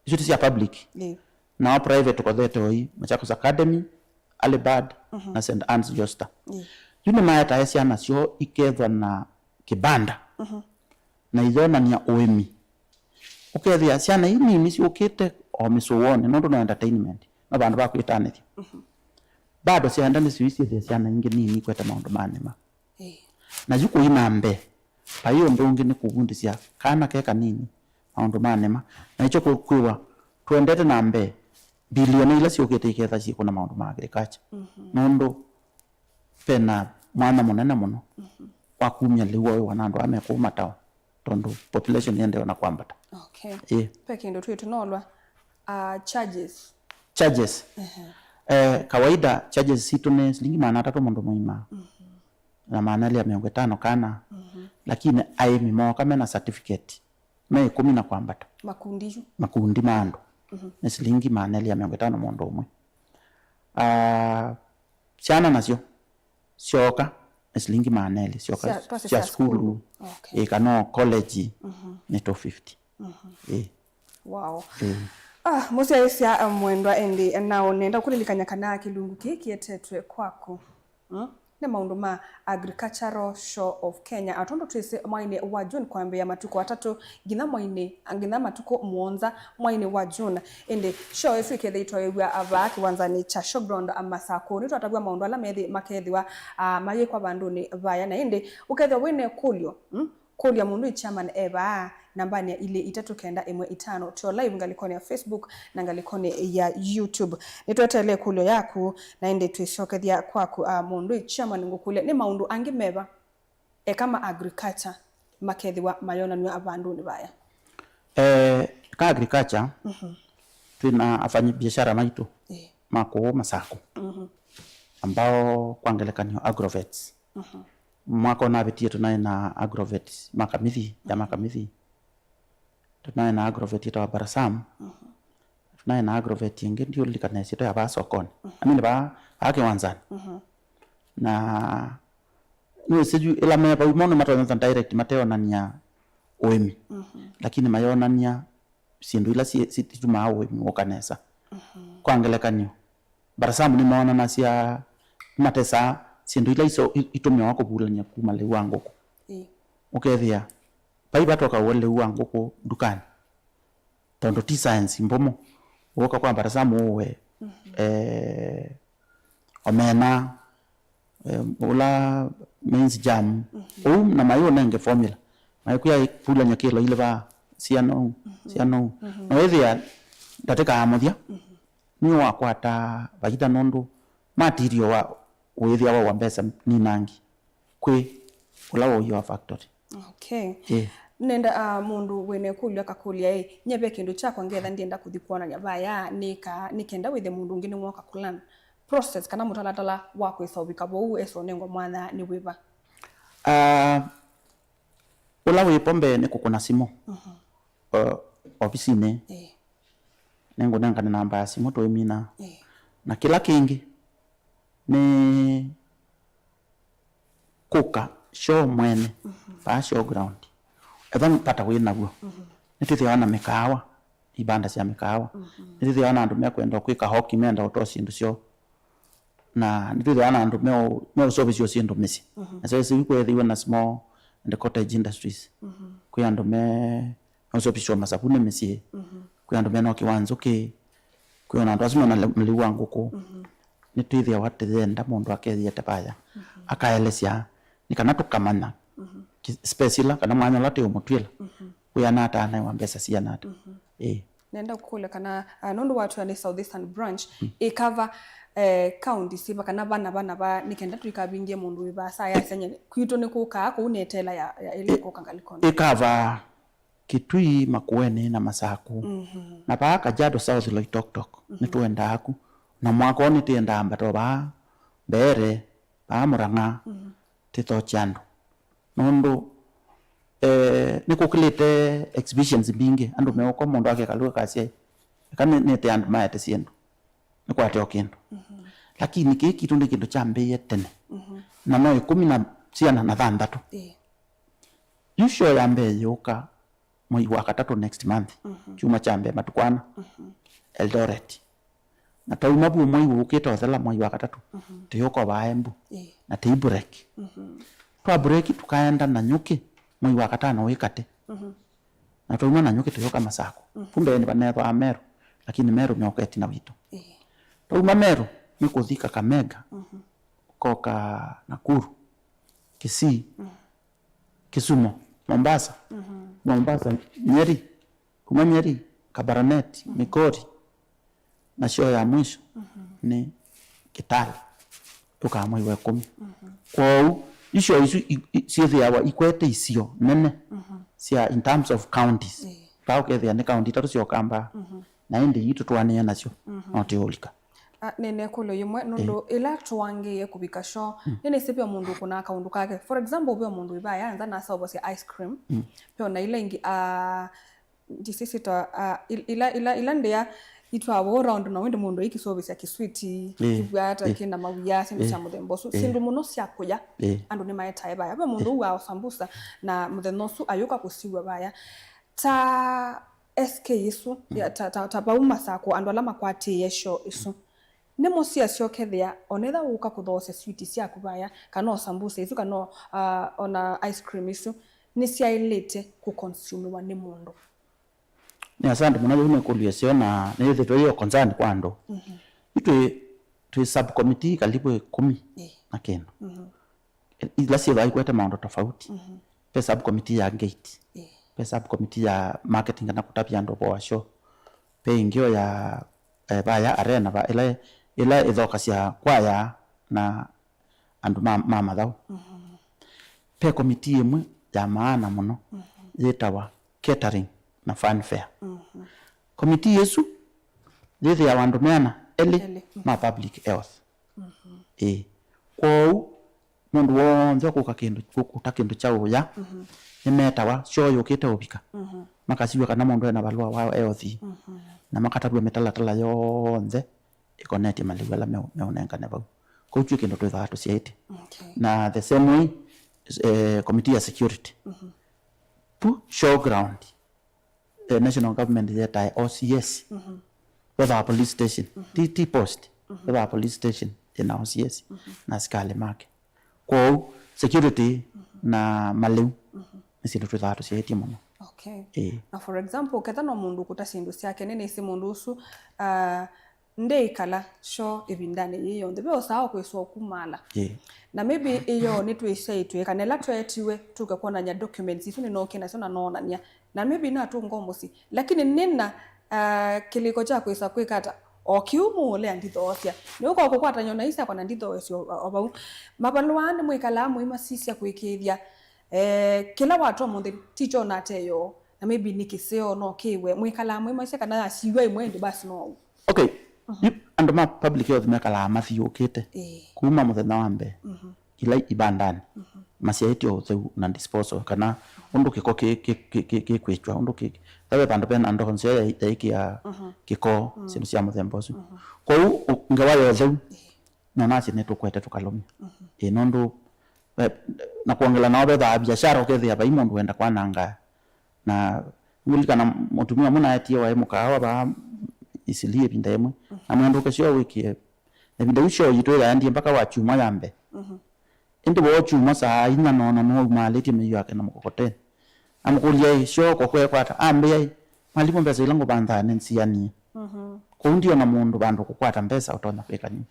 icio cia public na private tukothete oi Machakos Academy Alibad na St Anne's Josta yune mayata ciana cio ikethwa na kibanda na ithonania uimi ukethia ciana inini ciukite o misuoni nondu na entertainment na bandu ba kwitanithia bado cianda ni ciucie ciana ingi nini kweta maundu manema na yuko inambe pa hiyo ndungi ni kugundisia kana keka nini maundu manema na icho kwiwa tuendete nambe bilioni ila ciukite iketha ci kuna maundu ma agriculture nondu pena mwana munene muno wa kumya liwo wana andu amekuma tao tondu population yende ona kwambata. Okay. Peke ndo tunolwa charges. Kawaida charges situ ne shilingi 300 mundu muima. Na maana ile 500 kana. Lakini aimi mo kama na certificate me 10 na kwambata. Makundi mando. Na shilingi maana ile 500 mundu umwe. Siana nasio. Sioka shilingi maneli sioka sia school kano college ni 250 wow musi aisia mwendwa endi nao nenda kulilikanya kana kilungu kiki etetwe kwako ne maundu ma agricultural show of Kenya atondo twese mwaine wa June kwambia matuko 3 gina mwaine angina matuko muonza mwaine wa June ende show efu ikethaitwa ewa aba kiwanzani cha showground amasako nitwa atabwa maundu ala methi makethiwa maye kwa banduni vaya na ende ukethwa wine kulio kulio mundu chairman eba nambani ile 391 to live ngalikoni ya Facebook na ngalikoni ya YouTube nitwetele kulio yaku na ende twishokethia kwaku mundu chairman ngukule ni maundu angi meba kama agriculture makethiwa mayona nwa abandu ni baya ka agriculture tuna afanya biashara maitu mako masako ambao kwangelekanyo agrovets mwako na betie tunaye na agrovets makamithi ya makamithi tunaye na agrovet ita Barasam tunaye na agrovet ingi ndio likanesi to ya ba sokoni amini ba hake wanzani na ni seju ila me ba umono matona direct mateo nania oemi lakini mayona nia sindu ila si tuma oemi okanesa kwangelekanyo Barasam ni maona na sia matesa sindu ila iso itumyo wako bulanya kuma le wangu ukethia pai batoka wole wangu dukani tondo ti science mbomo woka kwa Barasam uwe omena ula means jam na mayo nenge formula mayo kuya pula nyakelo ile ba siano no wethia dateka amothia ni wakwata bagita nondo material wa wethia wa mbesa ni nangi kwi ula wo your factory. Okay. Nenda mundu wene kulya kakulia nyebe kindu chako ngetha ndienda kuthikuona nyabaya nikenda withe mundu ngine mwoka kulan process kana mutalatala wako isawika bo eso nengo mwana ni wiva ula wipombe ne kukuna simo ofisine nengo nanga na namba ya simu to emina na kila kingi ni kuka show mwene pa showground ethan pata wina guo nitithia wana mikawa ibanda cia mikawa nitithia wana andu mekwenda kwika hockey menda utosi ndu cio na nitithia wana andu me service cio ndu misi na so si kwethiwa na small and cottage industries kwi andu me service masabuni misi kwi andu me no kiwanzo ki kwi andu asimo na mliwa nguku nitithia watithenda mundu akethia tepaya akaelesia nikana tukamana special kana mwanya late umutwila kuyana ata na wambesa sia nata nenda kukule kana nundu watu ya Southeastern branch cover county siba kana bana ba nikenda tuikabingie mundu ibasa ya senye kwito ne kuka ko unetela ya ile ko kangalikona cover Kitui Makueni na Masaku na pa Kajiado South Loitoktok nituenda aku na mwako ni tienda ambato ba bere pa Murang'a tito chando nondo nikukilite exhibitions bingi andu meko mundu akekaluka kasi kana nete andu maete siendo nikwate okindu lakini kiki tunde kindu chambe yetene na no 10 ciana na 6 yusho yambe yoka mwezi wa 3 next month chuma chambe matukwana Eldoret na tauma bu moi ukita othela moi wa gatatu tiyoko baembu na ti break twa break tukaenda na nyuki moi wa gatano wikate na tauma na nyuki tiyoka Masako kumbe ni banetho a Meru lakini Meru nyoketi na witu tauma Meru ni kuthika Kakamega koka Nakuru Kisii Kisumu Mombasa Mombasa Nyeri kuma Nyeri Kabarnet Migori na show ya mwisho ni Kitale tukamwe wa 10 kwao isho isu sithi yawa ikwete isio nene sia in terms of counties pao kethe ne county tatu sio kamba na indi yitu twane nacio notiolika nene kulo yimwe nondo ila twangiye kubika show nene sepia mundu kuna akaundu kake for example byo mundu ibaya anza na sawa basi ice cream pyo na ile ingi disisita ila ndia itwa wo round na wende mundu iki service ya kiswiti kibwata kina mawia sindu cha muthembo so sindu muno cia kuya andu ni maeta baya byo mundu wa sambusa na muthenosu ayoka kusiwa baya ta SK isu ya ta bauma sako andu alama kwati yesho isu nemo cia ciokethia onetha uka kuthose switi cia kubaya kana sambusa isu kana ona ice cream isu ni cia ilete ku consume wa ni mundu ni asante mwana yume kulia sio na yote toyo concern kwa ndo tu subcommittee karibu 10 na keno ila sio vai kweta maondo tofauti pe subcommittee ya gate pe subcommittee ya marketing na kutapia ndo kwa show pe ingio ya baya arena ba ila idhoka cia kwaya na andu mama thao pe committee imwe ya maana muno yetawa catering na fanfare committee yesu thithi ya wandu meana eli ma public health kwao mundu wonze kuka kindu cha uya nimetawa show yukite ubika makasiwa kana mundu ena balua wa health na makatabwa metala yonze ikoneti maliwala meonenga nebau ko chuo kindu twitha atu ciaiti na the same way committee ya security showground the national government that OCS with our police station TT post with our police station in OCS na skale mark kwa security na maliu nisindo tutatu sieti muno na for example ketano mundu kutasindu siake nene isi mundu usu ndeikala sho ebindane yiyo ndebe osawo kweso kumala na maybe iyo nitwishaitwe kanela twetiwe tukakona nya documents ifu ni nokena sona nona nya na maybe na tu ngomosi lakini nina kiliko cha kwesa kwekata okiumu ole andithosia nuko kukwata nyona isa kwa ndithosio obau mabalwane mwikala muima sisi ya kwikithia kila watu munde ticho nateyo na maybe nikiseo no kiwe mwikala muima sika na asiwe mwende basi no and ma public health mekala mathiyukite kuma muthenya wa mbe ila ibandani masiaitio thau na disposal kana undu kiko kikwechwa undu kiki tawe bandu pena ndo konse ya iki ya kiko sinu cia muthembosu kwa ngawayo thau na nasi netu kwete tukalomia nondu na kuongela na obetha biashara ukethia ba imundu wenda kwananga na ulikana mutumia muna atie wa mukawa ba isilie binda yemwe na mwendo kesho wiki binda usho yitwe yandi mpaka wa chuma yambe indi bo chuma saa ina no maleti me yake na mkokoteni amkulia sho kokwe kwata ambe malipo mbeza ilango banda nensi yani ko ndio na mundu bandu kukwata mbesa utona kweka ni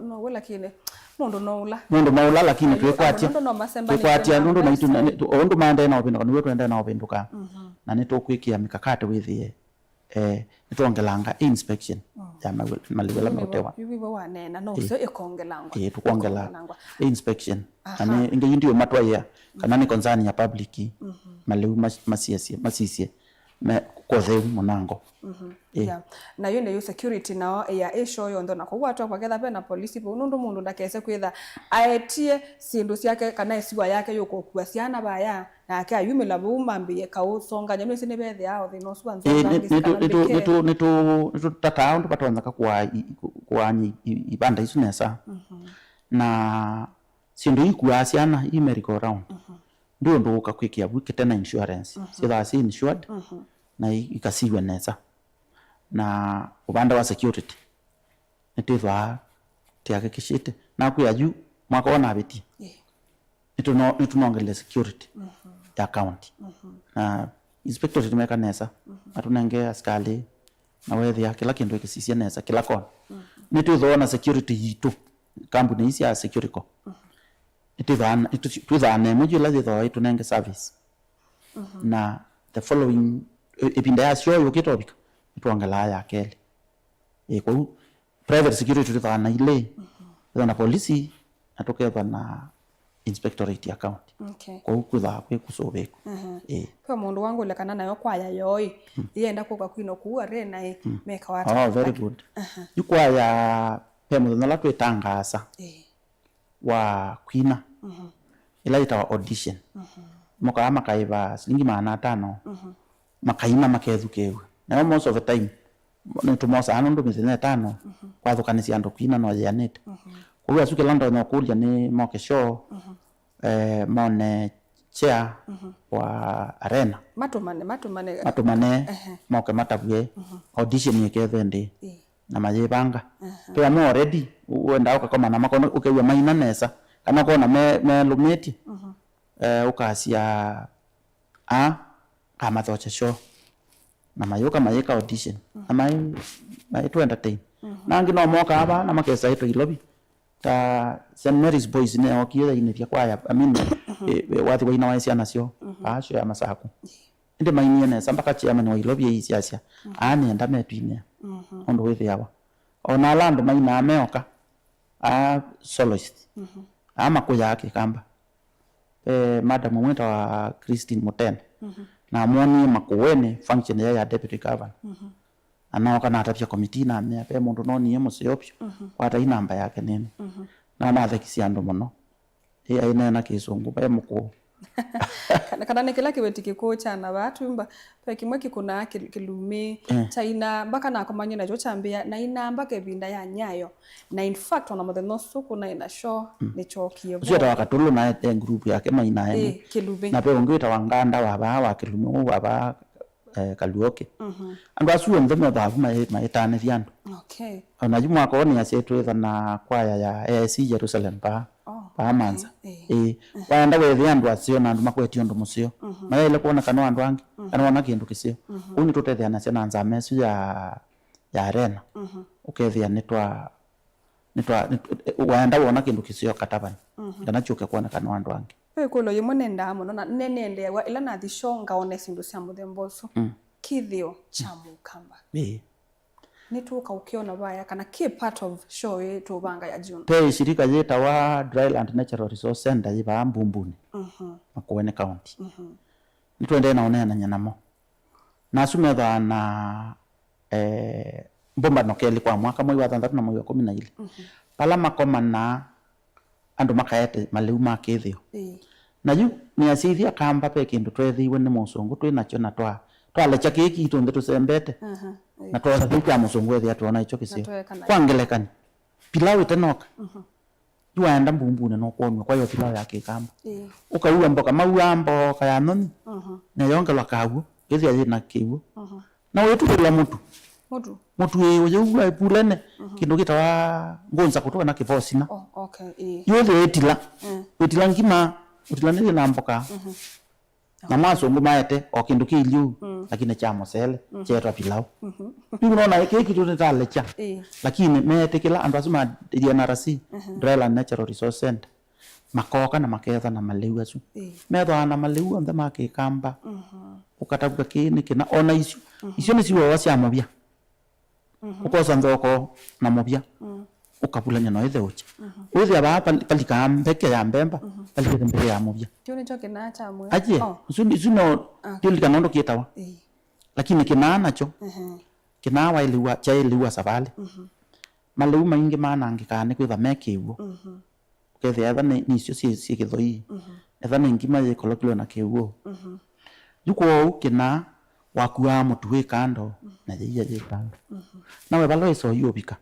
no wala kile mundu no ula lakini twekwatia mundu na itu ondu manda na opinduka niwe twenda na opinduka na nitokwikia mikakate withie nitwongelanga inspection ya maliwela metewa yubibo wanena no so ikongelangwa tukongelanga inspection ani inge ndio matwaya kana ni concern ya public maliu masiesie me koze munango na yone yo security nao ya show yo ndo na kwa watu kwa getha na polisi bo nundu mundu ndakese kwitha aetie sindu ciake kana isiwa yake yoko kwa ciana baya na ake ayumila bumambie kausonga nyamwe sine bethe yao thino swanzo nitu tata ndo patonza kwa ibanda isu nesa na sindu ikuwa ciana merry-go round ndio ndo ukakwikia wiki tena insurance sio that insured na ikasiwe nesa na upande wa security nitithwa tiakikishite na kuya juu mwaka ona biti nitunongele security ya county na inspectorate tumeka nesa atunenge askali na wethi ya kila kindu ikisisia nesa kila kona nitithona security yitu company isi ya security itithane mujula thitho itunenge service na the following ipinda ya sio yukitobika ituongela ya kele kwa private security tutana ile na polisi natokea na inspectorate ya county kwa kutha kwe kusobeko kwa mundu wangu lekana nayo kwaya yoi yenda kwa kwino kuwa rena meka wata very good yukwaya pemo na la twetangasa wa kwina ila itawa audition moka makaiba silingi 500 makaima makeethukewe na most of the time nitumosa anundu mithenya 5 kwa thukanisi andu kwina no yanete kwa hiyo asuke lando no kulia ni moke show mone chair wa arena matumane moke matavye audition yekethe ndi na majibanga kwa mo already uenda ukakoma na makono ukewa maina nesa kana kona me lumeti ukasia kama thoche show na mayuka mayeka audition na mai to entertain nangi no moka aba na makesa ito ilobi ta St Mary's Boys ne okiye ine vya kwaya wati wa ina waisi anasio asho ya masako inde mainie ne sambaka chairman wa ilobi yisi asia ani enda metwine ondo wethi yawa ona lando maina ameoka soloist ama kuya yake kamba madam mweta wa Christine Mutende na mwoni makuwene function ya deputy governor anaoka na atapia committee na amepe mundu noni yemo siopyo wata inamba yake nini na mathekisi andu muno ina na kisungu ba muko kana nekela kibeti kocha na watu mba pe kimwe kikuna kilume chaina mpaka na komanye na jo chambia na ina mpaka binda ya nyayo na in fact ona modeno suku na ina show ni chokie sio wakatulu na group yake maina yake kilume na pe ongeta wanganda wa kilume wa kaluoke andu asuo mthema babu maitane vyandu ona juma ko ni asetwe na kwaya ya AIC Jerusalem pa manza waenda we vyandu asio na andu makweti ndo musio maile kuona kana andu angi kana kindu kisio uni tutethia na ciana nza mesu ya arena ukethia nitwa waenda wona kindu kisio katabani ndana chuke kuona kana andu angi kulo yimone ndamo na nende wa ila na thishonga one sindu cia muthemboso kithio cha mukamba nituka ukiona baya kana key part of show yetu banga ya June pe shirika yeta wa Dryland Natural Resource Center yiba Mbumbuni Makueni County nitwende naona na nyanamo na sumetha na bomba nokeli kwa mwaka mwezi wa 3 na mwezi wa 12 pala makoma na andu makaete maleu makethio na yu ni asithia kamba pe kindu twethiwe ni musongo twinacho na twalecha kiki tunde tusembete na twaza tuka musongo ethi atwana icho kisio kwangelekani pilau itenoka yuenda Mbumbuni no kwonwa kwa hiyo pilau yake kamba ukauwa mboka maua mboka ya noni na yongelwa kawo ethi ayina kiwo na wetu bila mutu yeyo ipulene kindu gitawa ngonza kutoka na kivosina yothe etila ngima utilanile na mboka na maso maete o kindu kilyu lakini cha mosele chetwa pilau unaona kiki tutalecha lakini meete kila andu asuma DNRC Dryland Natural Resource Center makoka na maketha na maleu asu metho na maleu nthe makikamba ukatabuka kini kina ona icio ni ciwo wacia mobia ukosa nthoko na mobia ukapulanya no ithe ucha uthi aba palika mbeke ya mbemba palika mbeke ya mobia tione choke na acha mwe aje suno tilika nondo kietawa lakini kina nacho kina wa iliwa cha iliwa savale maleu maingi mana ngikane kwitha mekiwo kethe etha ni icio ci kithoi etha ni ngima ye kolokilo na kiwo yuko kina wakua mutuwe kando na yeye kando nawe balo iso yobika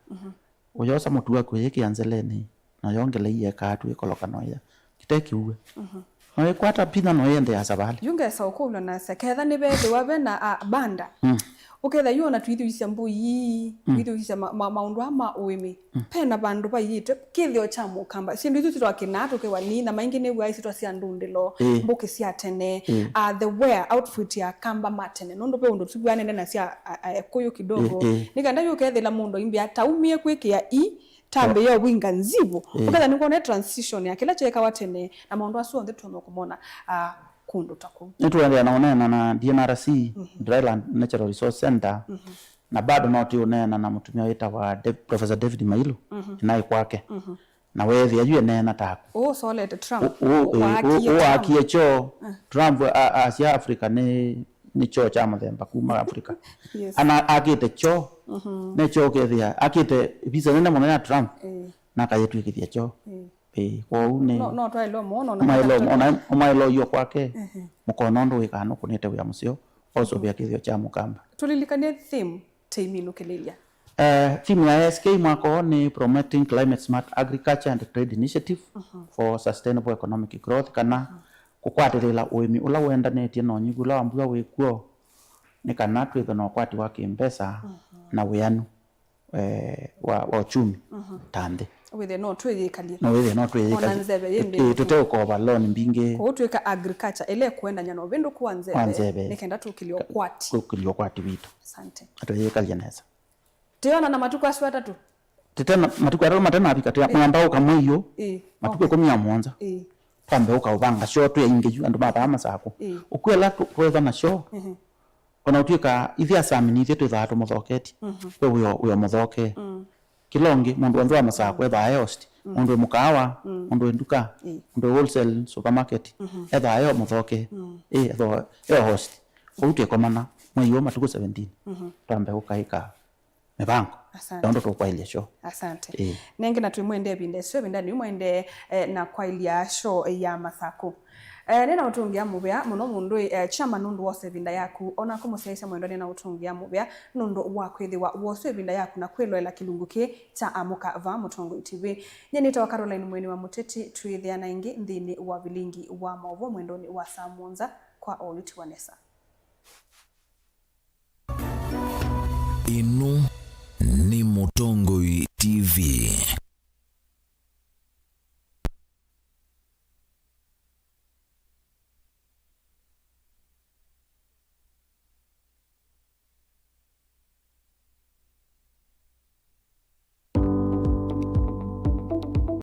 uyosa mutuwa kweke anzeleni na yongele iye katu ikoloka noya kitekiwe nawe kwata pina no yende ya sabali yunge so ko na seketha ni bebe wabe na banda uketha yona twithuisya mbui twithuisya maundu ama uimi pena bandu bayitwe kithio cha mukamba sindu ithu twakinatu ke wanina maingi ne bwa isitwa cia ndundilo mbuki cia tene the wear outfit ya kamba matene nundu pe undu tubwa nene na cia kuyu kidogo nikanda yukethela mundu imbi ataumie kwikia tambe yo winga nzivu uketha niko ne transition ya kila cheka watene na maundu asu onthe tunokumona kundu taku nituendelea naonena na DNRC Dryland Natural Resource Center na bado no tionena na mutumia witagwa Professor David Mailu nai kwake na wethi ajue nena taku solete Trump akie cho Trump Asia Africa ni cho cha mathemba kuma Africa ana akite cho ne cho kethia akite visa nene muno ya Trump na kayetwikithia cho kwa une no twailo mono na mailo yo kwake mukono ndo wikano kunete ya musio also bya kithio cha mukamba tulilikania theme teimino kelelia theme ya SK mwako ni promoting climate smart agriculture and trade initiative for sustainable economic growth kana kukwatirila uimi ula wendanetie no nyigula ambua wikuo ni kana twithe no kwati wa kimpesa na wianu wa uchumi tande withe no twithikalie no withe no twithikalie tuteo ko baloni mbinge ko twika agriculture ele kwenda nyano bindu kuanzebe nikenda tukilio kwati witu asante atwithikalie neza tiona na matuko aswata tu tena matuko aroma tena abika tia mwamba ukamwiyo matuko komia mwanza pambe ukavanga sho tu ingeju andu mabama sako ukwela kwetha na sho ona utwika ithia samini ithia twithaatu muthoketi we uyo muthoke kilongi mundu wanzu wa masako etha host mundu mukawa mundu nduka mundu wholesale supermarket etha ayo muthoke etho host utwe komana mwiyo matuko 17 pambe ukaika mebango ndo tukwaile show asante nenge na twimwende binde sio bindani umwende na kwailia show ya mathako nena utungia mubya muno mundu chama nundu wose binda yaku ona kumuseisa mwendo nena utungia mubya nundu wa kwithiwa wose binda yaku na kwiloela kilunguki cha amuka va Mutongo TV nyeni tawa Caroline Mweni wa Muteti twithia na ingi nthini wa vilingi wa maovo mwendoni wa saa monza kwa Oliti Wanesa inu